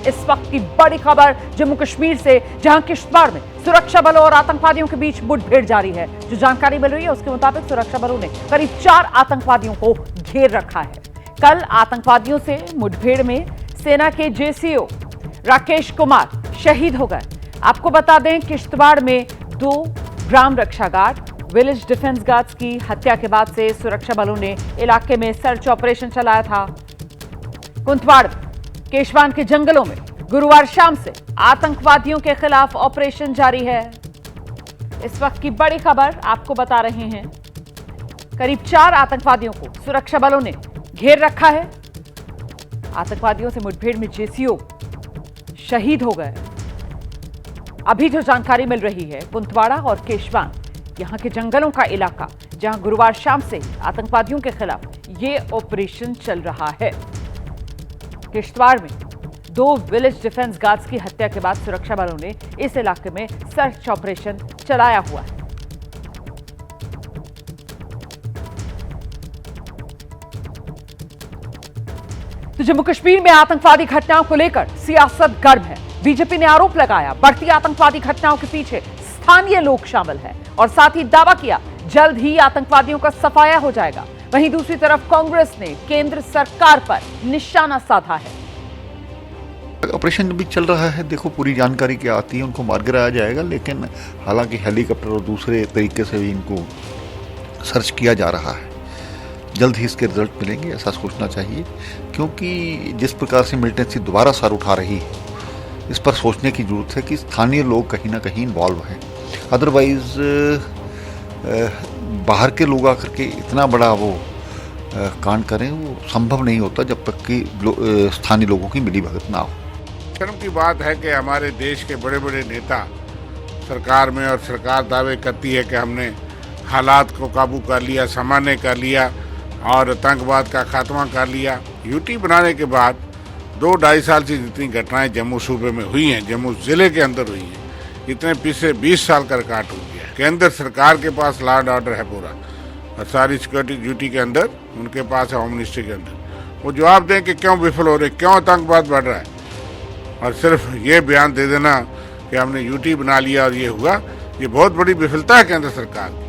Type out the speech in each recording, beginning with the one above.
इस वक्त की बड़ी खबर जम्मू कश्मीर से, जहां किश्तवाड़ में सुरक्षा बलों और आतंकवादियों के बीच मुठभेड़ जारी है। जो जानकारी मिल रही है उसके मुताबिक सुरक्षा बलों ने करीब 4 आतंकवादियों को घेर रखा है। कल आतंकवादियों से मुठभेड़ में सेना के जेसीओ राकेश कुमार शहीद हो गए। आपको बता दें, किश्तवाड़ में 2 ग्राम रक्षा गार्ड, विलेज डिफेंस गार्ड्स की हत्या के बाद से सुरक्षा बलों ने इलाके में सर्च ऑपरेशन चलाया था। कुंथवाड़ केशवान के जंगलों में गुरुवार शाम से आतंकवादियों के खिलाफ ऑपरेशन जारी है। इस वक्त की बड़ी खबर आपको बता रहे हैं, करीब 4 आतंकवादियों को सुरक्षा बलों ने घेर रखा है। आतंकवादियों से मुठभेड़ में जेसीओ शहीद हो गए। अभी जो जानकारी मिल रही है, कुंथवाड़ा और केशवान यहां के जंगलों का इलाका, जहां गुरुवार शाम से आतंकवादियों के खिलाफ यह ऑपरेशन चल रहा है। किश्तवाड़ में 2 विलेज डिफेंस गार्ड्स की हत्या के बाद सुरक्षा बलों ने इस इलाके में सर्च ऑपरेशन चलाया हुआ है। तो जम्मू कश्मीर में आतंकवादी घटनाओं को लेकर सियासत गर्म है। बीजेपी ने आरोप लगाया, बढ़ती आतंकवादी घटनाओं के पीछे स्थानीय लोग शामिल हैं और साथ ही दावा किया जल्द ही आतंकवादियों का सफाया हो जाएगा। वहीं दूसरी तरफ कांग्रेस ने केंद्र सरकार पर निशाना साधा है। ऑपरेशन भी चल रहा है, देखो पूरी जानकारी क्या आती है, उनको मार गिराया जाएगा, लेकिन हालांकि हेलीकॉप्टर और दूसरे तरीके से भी इनको सर्च किया जा रहा है। जल्द ही इसके रिजल्ट मिलेंगे, ऐसा सोचना चाहिए, क्योंकि जिस प्रकार से मिलिटेंसी दोबारा सर उठा रही है, इस पर सोचने की जरूरत है कि स्थानीय लोग कहीं ना कहीं इन्वॉल्व हैं। अदरवाइज बाहर के लोग आकर के इतना बड़ा वो कांड करें, वो संभव नहीं होता जब तक कि स्थानीय लोगों की मिलीभगत ना हो। शर्म की बात है कि हमारे देश के बड़े बड़े नेता सरकार में, और सरकार दावे करती है कि हमने हालात को काबू कर लिया, सामान्य कर लिया और आतंकवाद का खात्मा कर लिया। यूटी बनाने के बाद 2-2.5 साल से जितनी घटनाएं जम्मू सूबे में हुई हैं, जम्मू जिले के अंदर हुई हैं, इतने पिछले 20 साल का रिकॉर्ड हो गया है। केंद्र सरकार के पास लॉ एंड ऑर्डर है पूरा, और सारी सिक्योरिटी ड्यूटी के अंदर उनके पास है, होम मिनिस्ट्री के अंदर। वो जवाब दें कि क्यों विफल हो रहे, क्यों आतंकवाद बढ़ रहा है, और सिर्फ ये बयान दे देना कि हमने यूटी बना लिया और ये हुआ, ये बहुत बड़ी विफलता है केंद्र सरकार की।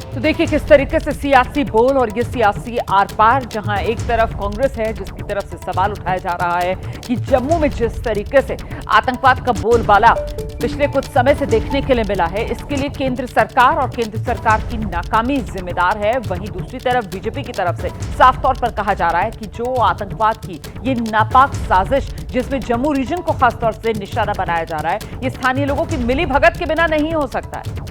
तो देखिए किस तरीके से सियासी बोल और ये सियासी आर पार, जहां एक तरफ कांग्रेस है जिसकी तरफ से सवाल उठाया जा रहा है कि जम्मू में जिस तरीके से आतंकवाद का बोलबाला पिछले कुछ समय से देखने के लिए मिला है, इसके लिए केंद्र सरकार और केंद्र सरकार की नाकामी जिम्मेदार है। वहीं दूसरी तरफ बीजेपी की तरफ से साफ तौर पर कहा जा रहा है कि जो आतंकवाद की ये नापाक साजिश, जिसमें जम्मू रीजन को खासतौर से निशाना बनाया जा रहा है, ये स्थानीय लोगों की मिलीभगत के बिना नहीं हो सकता है।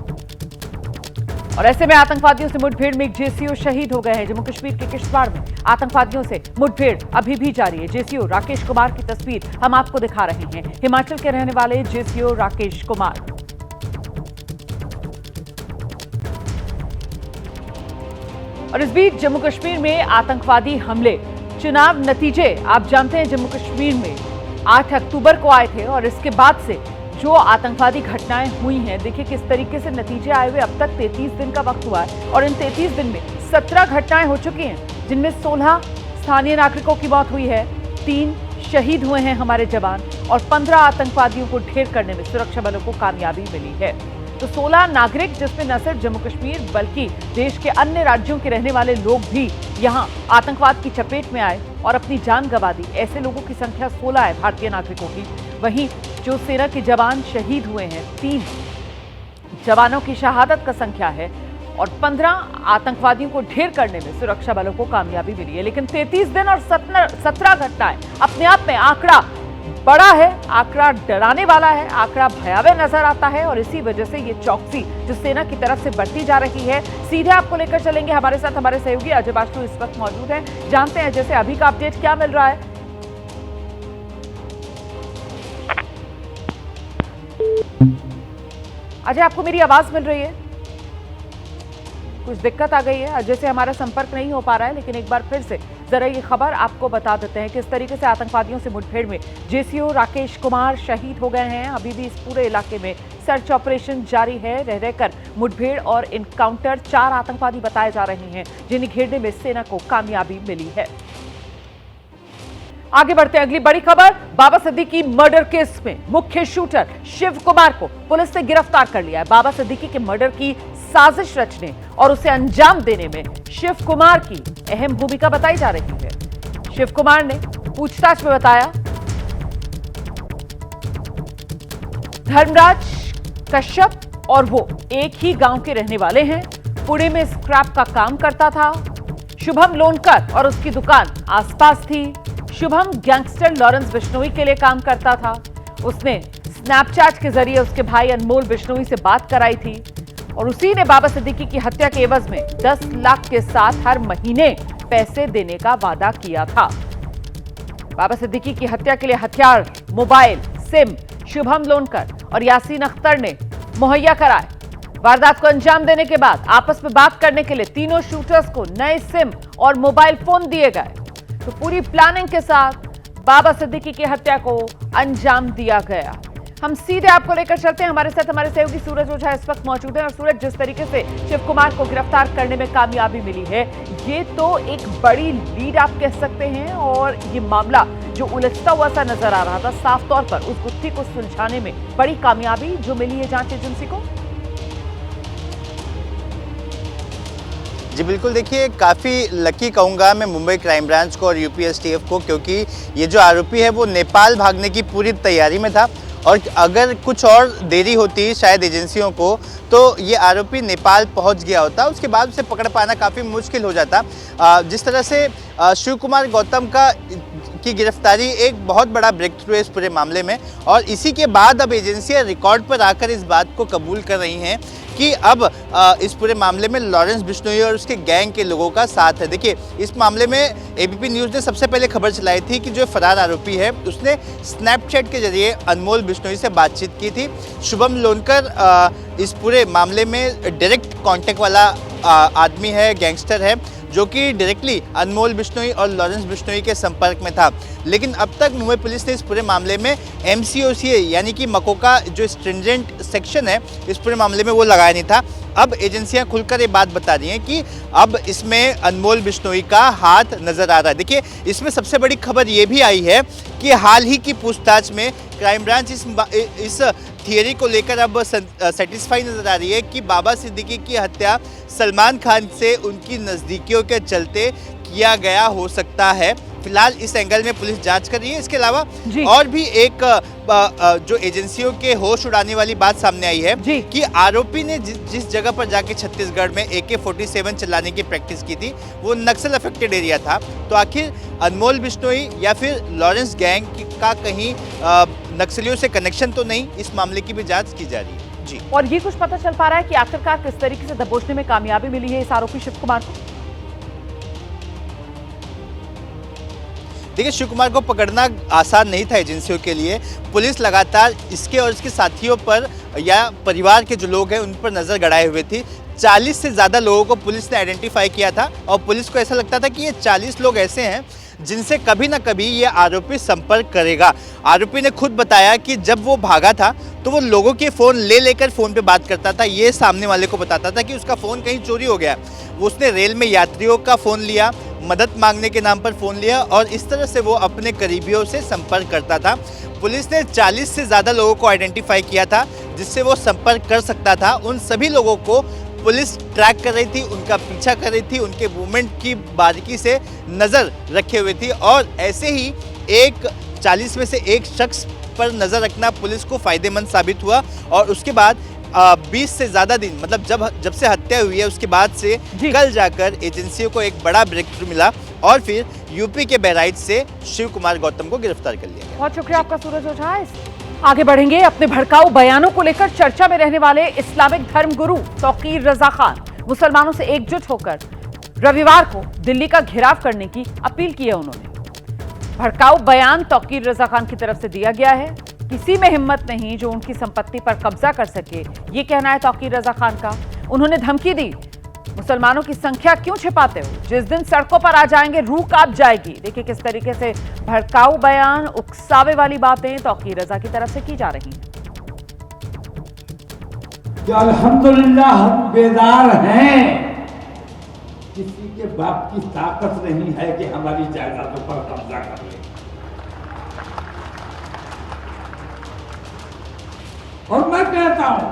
और ऐसे में आतंकवादियों से मुठभेड़ में एक जेसीओ शहीद हो गए हैं। जम्मू कश्मीर के किश्तवाड़ में आतंकवादियों से मुठभेड़ अभी भी जारी है। जेसीओ राकेश कुमार की तस्वीर हम आपको दिखा रहे हैं। हिमाचल के रहने वाले जेसीओ राकेश कुमार। और इस बीच जम्मू कश्मीर में आतंकवादी हमले, चुनाव नतीजे आप जानते हैं जम्मू कश्मीर में 8 अक्टूबर को आए थे, और इसके बाद से जो आतंकवादी घटनाएं हुई हैं, देखिए किस तरीके से नतीजे आए हुए। अब तक 33 दिन का वक्त हुआ है और इन 33 दिन में 17 घटनाएं हो चुकी हैं, जिनमें 16 स्थानीय नागरिकों की मौत हुई है, 3 शहीद हुए हैं हमारे जवान, और 15 आतंकवादियों को ढेर करने में सुरक्षा बलों को कामयाबी मिली है। तो 16 नागरिक, जिसमें न सिर्फ जम्मू कश्मीर बल्कि देश के अन्य राज्यों के रहने वाले लोग भी यहां आतंकवाद की चपेट में आए और अपनी जान गंवा दी। ऐसे लोगों की संख्या 16 है भारतीय नागरिकों की। वहीं जो सेना के जवान शहीद हुए हैं, 3 जवानों की शहादत का संख्या है, और 15 आतंकवादियों को ढेर करने में सुरक्षा बलों को कामयाबी मिली है। लेकिन 33 दिन और 17 घटनाएं अपने आप में आंकड़ा बड़ा है, आंकड़ा डराने वाला है, आंकड़ा भयावह नजर आता है, और इसी वजह से ये चौकसी जो सेना की तरफ से बढ़ती जा रही है। सीधे आपको लेकर चलेंगे, हमारे साथ हमारे सहयोगी अजय बास्टू इस वक्त मौजूद हैं। जानते हैं जैसे अभी का अपडेट क्या मिल रहा है। अजय, आपको मेरी आवाज मिल रही है? कुछ दिक्कत आ गई है, अजय से हमारा संपर्क नहीं हो पा रहा है, लेकिन एक बार फिर से जरा ये खबर आपको बता देते हैं कि इस तरीके से आतंकवादियों से मुठभेड़ में जेसीओ राकेश कुमार शहीद हो गए हैं। अभी भी इस पूरे इलाके में सर्च ऑपरेशन जारी है। रह रहकर मुठभेड़ और इनकाउंटर 4 आतंकवादी बताए जा रहे हैं, जिन्हें घेरने में सेना को कामयाबी मिली है। आगे बढ़ते हैं अगली बड़ी खबर। बाबा सिद्दीकी मर्डर केस में मुख्य शूटर शिव कुमार को पुलिस ने गिरफ्तार कर लिया है। बाबा सिद्दीकी के मर्डर की साजिश रचने और उसे अंजाम देने में शिव कुमार की अहम भूमिका बताई जा रही है। शिव कुमार ने पूछताछ में बताया, धर्मराज कश्यप और वो एक ही गांव के रहने वाले हैं। पुणे में स्क्रैप का काम करता था। शुभम लोनकर और उसकी दुकान आसपास थी। शुभम गैंगस्टर लॉरेंस बिश्नोई के लिए काम करता था। उसने स्नैपचैट के जरिए उसके भाई अनमोल बिश्नोई से बात कराई थी और उसी ने बाबा सिद्दीकी की हत्या के एवज में 10 लाख के साथ हर महीने पैसे देने का वादा किया था। बाबा सिद्दीकी की हत्या के लिए हथियार, मोबाइल, सिम शुभम लोनकर और यासीन अख्तर ने मुहैया कराए। वारदात को अंजाम देने के बाद आपस में बात करने के लिए तीनों शूटर्स को नए सिम और मोबाइल फोन दिए गए। तो पूरी प्लानिंग के साथ बाबा सिद्दीकी की हत्या को अंजाम दिया गया। हम सीधे आपको लेकर चलते हैं। हमारे साथ हमारे सहयोगी सूरज ओझा इस वक्त मौजूद है। और सूरज, जिस तरीके से शिव कुमार को गिरफ्तार करने में कामयाबी मिली है, ये तो एक बड़ी लीड आप कह सकते हैं। और ये मामला जो उलझता हुआ सा नजर आ रहा था, साफ तौर पर उस गुत्थी को सुलझाने में बड़ी कामयाबी जो मिली है जांच एजेंसी को। जी बिल्कुल, देखिए काफ़ी लकी कहूँगा मैं मुंबई क्राइम ब्रांच को और यूपी एसटीएफ को, क्योंकि ये जो आरोपी है वो नेपाल भागने की पूरी तैयारी में था। और अगर कुछ और देरी होती शायद एजेंसियों को, तो ये आरोपी नेपाल पहुंच गया होता। उसके बाद उसे पकड़ पाना काफ़ी मुश्किल हो जाता। जिस तरह से शिव कुमार गौतम की गिरफ्तारी एक बहुत बड़ा ब्रेक थ्रू है इस पूरे मामले में। और इसी के बाद अब एजेंसियां रिकॉर्ड पर आकर इस बात को कबूल कर रही हैं कि अब इस पूरे मामले में लॉरेंस बिश्नोई और उसके गैंग के लोगों का साथ है। देखिए, इस मामले में एबीपी न्यूज़ ने सबसे पहले खबर चलाई थी कि जो फरार आरोपी है उसने स्नैपचैट के जरिए अनमोल बिश्नोई से बातचीत की थी। शुभम लोनकर इस पूरे मामले में डायरेक्ट कांटेक्ट वाला आदमी है, गैंगस्टर है, जो कि डायरेक्टली अनमोल बिश्नोई और लॉरेंस बिश्नोई के संपर्क में था। लेकिन अब तक मुंबई पुलिस ने इस पूरे मामले में MCOCA यानी कि मकोका जो स्ट्रिंजेंट सेक्शन है इस पूरे मामले में वो लगाया नहीं था। अब एजेंसियां खुलकर ये बात बता रही हैं कि अब इसमें अनमोल बिश्नोई का हाथ नजर आ रहा है। देखिए, इसमें सबसे बड़ी खबर ये भी आई है कि हाल ही की पूछताछ में क्राइम ब्रांच इस थियरी को लेकर अब सेटिस्फाई नजर आ रही है कि बाबा सिद्दीकी की हत्या सलमान खान से उनकी नज़दीकियों के चलते किया गया हो सकता है। फिलहाल इस एंगल में पुलिस जांच कर रही है। इसके अलावा और भी एक जो एजेंसियों के होश उड़ाने वाली बात सामने आई है कि आरोपी ने जिस जगह पर जाके छत्तीसगढ़ में AK-47 चलाने की प्रैक्टिस की थी वो नक्सल अफेक्टेड एरिया था। तो आखिर अनमोल बिश्नोई या फिर लॉरेंस गैंग का कहीं नक्सलियों से कनेक्शन तो नहीं, इस मामले की भी जांच की जा रही है। जी, और ये कुछ पता चल पा रहा है कि आखिरकार किस तरीके से दबोचने में कामयाबी मिली है इस आरोपी शिव कुमार को? देखिए, शिव कुमार को पकड़ना आसान नहीं था एजेंसियों के लिए। पुलिस लगातार इसके और इसके साथियों पर या परिवार के जो लोग हैं उन पर नज़र गड़ाए हुए थी। 40 से ज़्यादा लोगों को पुलिस ने आइडेंटिफाई किया था और पुलिस को ऐसा लगता था कि ये 40 लोग ऐसे हैं जिनसे कभी ना कभी ये आरोपी संपर्क करेगा। आरोपी ने खुद बताया कि जब वो भागा था तो वो लोगों के फ़ोन लेकर फ़ोन पे बात करता था। ये सामने वाले को बताता था कि उसका फ़ोन कहीं चोरी हो गया। वो उसने रेल में यात्रियों का फ़ोन लिया, मदद मांगने के नाम पर फ़ोन लिया और इस तरह से वो अपने करीबियों से संपर्क करता था। पुलिस ने 40 से ज़्यादा लोगों को आइडेंटिफाई किया था जिससे वो संपर्क कर सकता था। उन सभी लोगों को पुलिस ट्रैक कर रही थी, उनका पीछा कर रही थी, उनके मूवमेंट की बारीकी से नज़र रखे हुए थी। और ऐसे ही 40 में से एक शख्स पर नज़र रखना पुलिस को फ़ायदेमंद साबित हुआ। और उसके बाद 20 से ज़्यादा दिन, मतलब जब से हत्या हुई है उसके बाद से कल जाकर एजेंसियों को एक बड़ा ब्रेक थ्रू मिला और फिर यूपी के बहराइच से शिव कुमार गौतम को गिरफ्तार कर लिया गया। बहुत शुक्रिया आपका सूरज ओझा। आगे बढ़ेंगे। अपने भड़काऊ बयानों को लेकर चर्चा में रहने वाले इस्लामिक धर्मगुरु तौकीर रजा खान मुसलमानों से एकजुट होकर रविवार को दिल्ली का घेराव करने की अपील की है। उन्होंने भड़काऊ बयान तौकीर रजा खान की तरफ से दिया गया है। किसी में हिम्मत नहीं जो उनकी संपत्ति पर कब्जा कर सके, ये कहना है तौकीर रजा खान का। उन्होंने धमकी दी, मुसलमानों की संख्या क्यों छिपाते हो, जिस दिन सड़कों पर आ जाएंगे रूह कांप जाएगी। देखिए किस तरीके से भड़काऊ बयान, उकसावे वाली बातें तौकीर रजा की तरफ से की जा रही हैं। अल्हम्दुलिल्लाह हम बेदार हैं। किसी के बाप की ताकत नहीं है कि हमारी जायदादों पर कब्जा कर ले। और मैं कहता हूं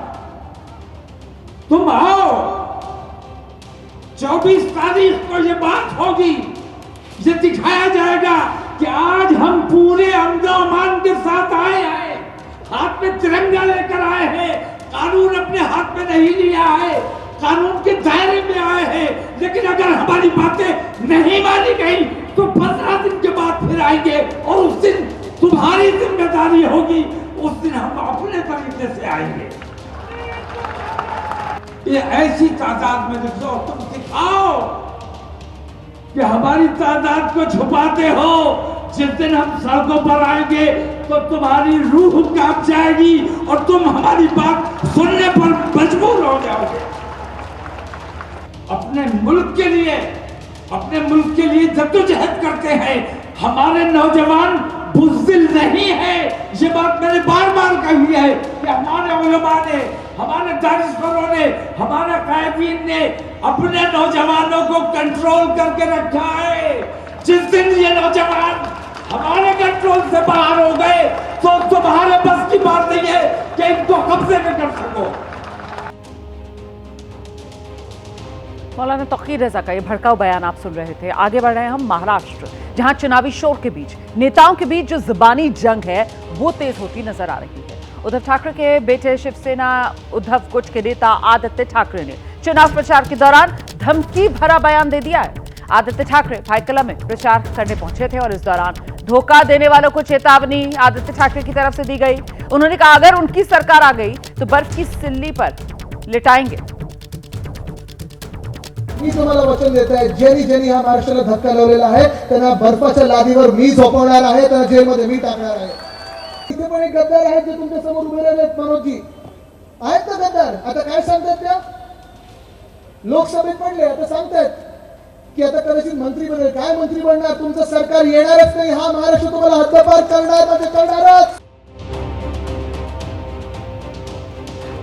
तुम आओ, 24 तारीख को ये बात होगी, ये दिखाया जाएगा कि आज हम पूरे अमन के साथ आए हैं, हाथ में तिरंगा लेकर आए हैं, कानून अपने हाथ में नहीं लिया है, कानून के दायरे में आए हैं। लेकिन अगर हमारी बातें नहीं मानी गई तो 15 दिन के बाद फिर आएंगे और उस दिन तुम्हारी जिम्मेदारी होगी, उस दिन हम अपने तरीके से आएंगे। ये ऐसी तादाद में देखो, तुम दिखाओ कि हमारी तादाद को छुपाते हो। जिस दिन हम सड़कों पर आएंगे तो तुम्हारी रूह कांप जाएगी और तुम हमारी बात सुनने पर मजबूर हो जाओगे। अपने मुल्क के लिए जद्दोजहद करते हैं। हमारे नौजवान बुज़दिल नहीं है। ये बात मैंने बार बार कही है कि हमारे उलमा ने, हमारे दानिशवरों ने, हमारे कायदीन ने अपने नौजवानों को कंट्रोल करके रखा है। जिस दिन ये नौजवान हमारे कंट्रोल से बाहर हो गए तो तुम्हारे बस की बात नहीं है कि इनको कब्जे में कर सको। मौलाना तौकीर रजा का ये भड़काऊ बयान आप सुन रहे थे। आगे बढ़ रहे हैं हम महाराष्ट्र, जहां चुनावी शोर के बीच नेताओं के बीच जो जुबानी जंग है वो तेज होती नजर आ रही है। उद्धव ठाकरे के बेटे शिवसेना उद्धव गुट के नेता आदित्य ठाकरे ने चुनाव प्रचार के दौरान धमकी भरा बयान दे दिया है। आदित्य ठाकरे भाईकला में प्रचार करने पहुंचे थे और इस दौरान धोखा देने वालों को चेतावनी आदित्य ठाकरे की तरफ से दी गई। उन्होंने कहा अगर उनकी सरकार आ गई तो बर्फ की सिल्ली पर लिटाएंगे। मी तुम्हाला वचन देत आहे, ज्यांनी हा महाराष्ट्राला धक्का लावलेला आहे त्यांना बर्फाच्या लादीवर मी झोपवणार आहे, त्यांना जेलमध्ये मी टाकणार आहे। इथे पण एक गद्दार आहेत जे तुमच्या समोर उभे राहिलेत, मनोजजी आहेत ना गद्दार। आता काय सांगतात त्या लोकसभेत पडले, आता सांगतायत की आता कदाचित मंत्री बनेल। काय मंत्री बनणार? तुमचं सरकार येणारच नाही, हा महाराष्ट्र तुम्हाला हद्दपार करणार म्हणजे करणारच।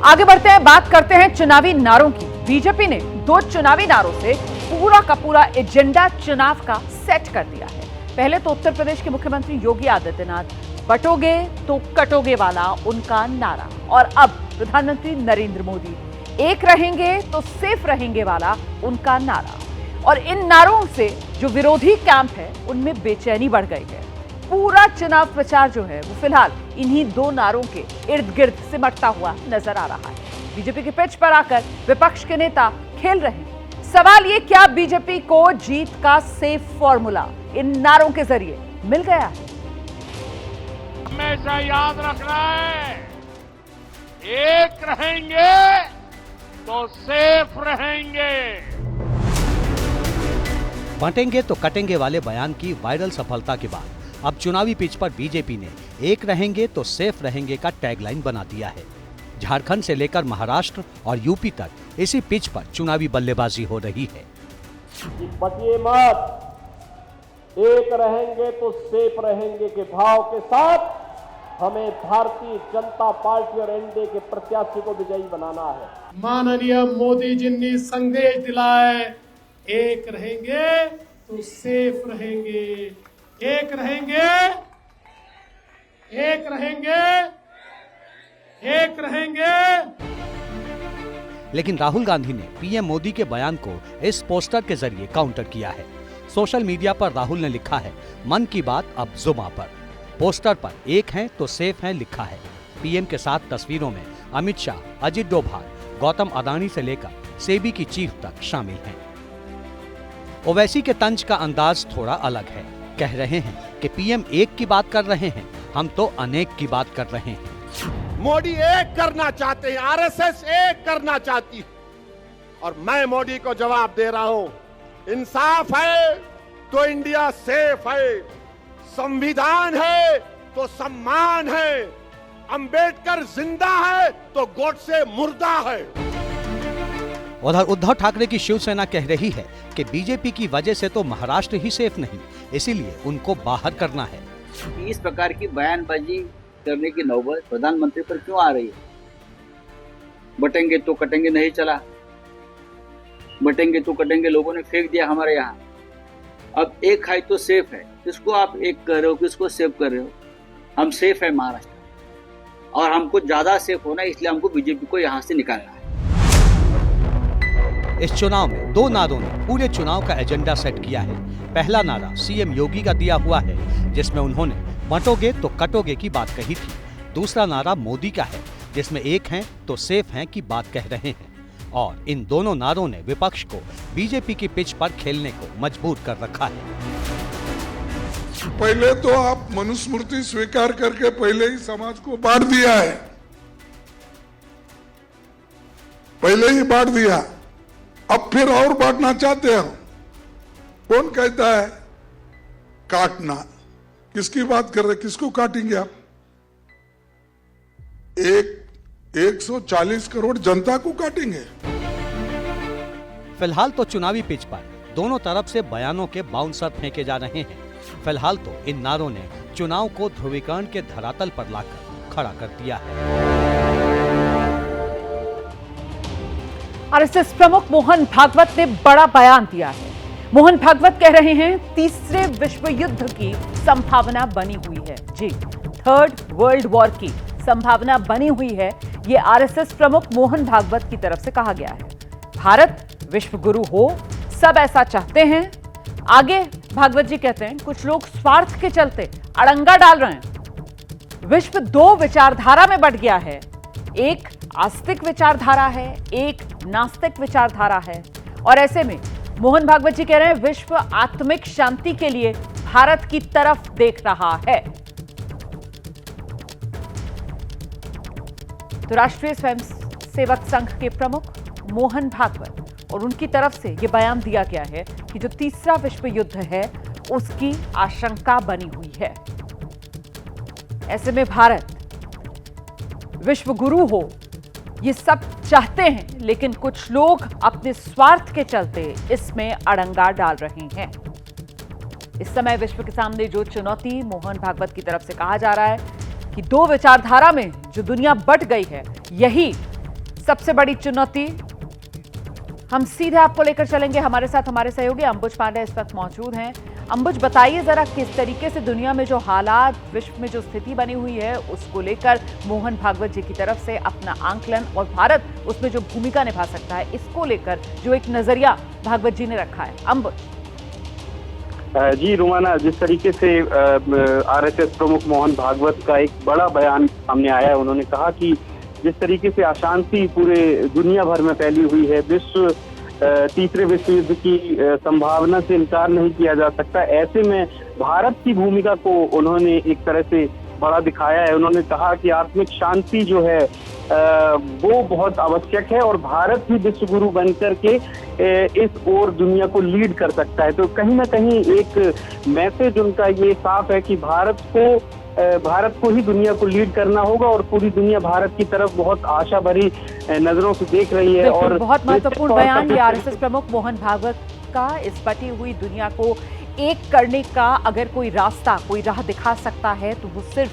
आगे बढ़ते हैं, बात करते हैं चुनावी नारों की। बीजेपी ने 2 चुनावी नारों से पूरा का पूरा एजेंडा चुनाव का सेट कर दिया है। पहले तो उत्तर प्रदेश के मुख्यमंत्री योगी आदित्यनाथ, बटोगे तो कटोगे वाला उनका नारा, और अब प्रधानमंत्री नरेंद्र मोदी, एक रहेंगे तो सेफ रहेंगे वाला उनका नारा। और इन नारों से जो विरोधी कैंप है उनमें बेचैनी बढ़ गई है। पूरा चुनाव प्रचार जो है वो फिलहाल इन्हीं 2 नारों के इर्द गिर्द सिमटता हुआ नजर आ रहा है। बीजेपी के पिच पर आकर विपक्ष के नेता खेल रहे हैं। सवाल ये, क्या बीजेपी को जीत का सेफ फॉर्मूला इन नारों के जरिए मिल गया है? हमेशा याद रखना है, एक रहेंगे तो सेफ रहेंगे। बांटेंगे तो कटेंगे वाले बयान की वायरल सफलता के बाद अब चुनावी पिच पर बीजेपी ने एक रहेंगे तो सेफ रहेंगे का टैगलाइन बना दिया है। झारखंड से लेकर महाराष्ट्र और यूपी तक इसी पिच पर चुनावी बल्लेबाजी हो रही है। बचिए मत, एक रहेंगे तो सेफ रहेंगे के भाव के साथ हमें भारतीय जनता पार्टी और एनडीए के प्रत्याशी को विजयी बनाना है। माननीय मोदी जी ने संदेश दिला है, एक रहेंगे तो सेफ रहेंगे, एक रहेंगे, एक रहेंगे, एक रहेंगे। लेकिन राहुल गांधी ने पीएम मोदी के बयान को इस पोस्टर के जरिए काउंटर किया है। सोशल मीडिया पर राहुल ने लिखा है, मन की बात अब जुबां पर। पोस्टर पर एक हैं तो सेफ हैं लिखा है। पीएम के साथ तस्वीरों में अमित शाह, अजित डोभाल, गौतम अडानी से लेकर सेबी की चीफ तक शामिल हैं। ओवैसी के तंज का अंदाज थोड़ा अलग है। कह रहे हैं कि पीएम एक की बात कर रहे हैं, हम तो अनेक की बात कर रहे हैं। मोदी एक करना चाहते हैं, आरएसएस एक करना चाहती है, और मैं मोदी को जवाब दे रहा हूं, इंसाफ है तो इंडिया सेफ है, संविधान है तो सम्मान है, अंबेडकर जिंदा है तो गोडसे मुर्दा है। उधर उद्धव ठाकरे की शिवसेना कह रही है कि बीजेपी की वजह से तो महाराष्ट्र ही सेफ नहीं, इसीलिए उनको बाहर करना है। इस प्रकार की बयानबाजी करने की नौबत प्रधानमंत्री पर क्यों आ रही है? बटेंगे तो कटेंगे नहीं चला, बटेंगे तो कटेंगे लोगों ने फेंक दिया हमारे यहाँ। अब एक है तो सेफ है, किसको आप एक कर रहे हो, किसको सेफ कर रहे हो? हम सेफ है महाराष्ट्र, और हमको ज्यादा सेफ होना है, इसलिए हमको बीजेपी को यहाँ से निकालना है। इस चुनाव में दो नारों ने पूरे चुनाव का एजेंडा सेट किया है। पहला नारा सीएम योगी का दिया हुआ है, जिसमें उन्होंने बंटोगे तो कटोगे की बात कही थी। दूसरा नारा मोदी का है, जिसमें एक हैं तो सेफ हैं की बात कह रहे हैं। और इन दोनों नारों ने विपक्ष को बीजेपी की पिच पर खेलने को मजबूर कर रखा है। पहले तो आप मनुस्मृति स्वीकार करके पहले ही समाज को बांट दिया है, पहले ही बांट दिया, अब फिर और बांटना चाहते हो। कौन कहता है काटना? किसकी बात कर रहे, किसको काटेंगे आप? 140 करोड़ जनता को काटेंगे। फिलहाल तो चुनावी पिच पर दोनों तरफ से बयानों के बाउंसर फेंके जा रहे हैं। फिलहाल तो इन नारों ने चुनाव को ध्रुवीकरण के धरातल पर लाकर खड़ा कर दिया है। आरएसएस प्रमुख मोहन भागवत ने बड़ा बयान दिया है। मोहन भागवत कह रहे हैं तीसरे विश्व युद्ध की संभावना बनी हुई है। जी, थर्ड वर्ल्ड वॉर की संभावना बनी हुई है, ये आरएसएस प्रमुख मोहन भागवत की तरफ से कहा गया है। भारत विश्व गुरु हो, सब ऐसा चाहते हैं। आगे भागवत जी कहते हैं कुछ लोग स्वार्थ के चलते अड़ंगा डाल रहे हैं। विश्व दो विचारधारा में बंट गया है, एक आस्तिक विचारधारा है, एक नास्तिक विचारधारा है। और ऐसे में मोहन भागवत जी कह रहे हैं विश्व आत्मिक शांति के लिए भारत की तरफ देख रहा है। तो राष्ट्रीय स्वयंसेवक संघ के प्रमुख मोहन भागवत और उनकी तरफ से यह बयान दिया गया है कि जो तीसरा विश्व युद्ध है उसकी आशंका बनी हुई है। ऐसे में भारत विश्व गुरु हो, ये सब चाहते हैं, लेकिन कुछ लोग अपने स्वार्थ के चलते इसमें अड़ंगा डाल रहे हैं। इस समय विश्व के सामने जो चुनौती मोहन भागवत की तरफ से कहा जा रहा है कि दो विचारधारा में जो दुनिया बंट गई है, यही सबसे बड़ी चुनौती। हम सीधे आपको लेकर चलेंगे, हमारे साथ हमारे सहयोगी अंबुज पांडे इस वक्त मौजूद हैं। अंबुज, बताइए जरा किस तरीके से दुनिया में जो हालात, विश्व में जो स्थिति बनी हुई है, उसको लेकर मोहन भागवत जी की तरफ से अपना आंकलन और भारत उसमें जो भूमिका निभा सकता है, इसको लेकर जो एक नजरिया भागवत जी ने रखा है। अंबुज जी रुमाना, जिस तरीके से आरएसएस प्रमुख मोहन भागवत का एक बड़ा बयान सामने आया है, उन्होंने कहा कि जिस तरीके से अशांति पूरे दुनिया भर में फैली हुई है, तीसरे विश्व युद्ध की संभावना से इनकार नहीं किया जा सकता। ऐसे में भारत की भूमिका को उन्होंने एक तरह से बड़ा दिखाया है। उन्होंने कहा कि आत्मिक शांति जो है वो बहुत आवश्यक है और भारत ही विश्व गुरु बनकर के इस ओर दुनिया को लीड कर सकता है। तो कहीं ना कहीं एक मैसेज उनका ये साफ है कि भारत को ही दुनिया को लीड करना होगा और पूरी दुनिया भारत की तरफ बहुत आशा भरी नजरों से देख रही है। और बहुत महत्वपूर्ण बयान ये आरएसएस प्रमुख मोहन भागवत का। इस बटी हुई दुनिया को एक करने का अगर कोई रास्ता, कोई राह दिखा सकता है तो वो सिर्फ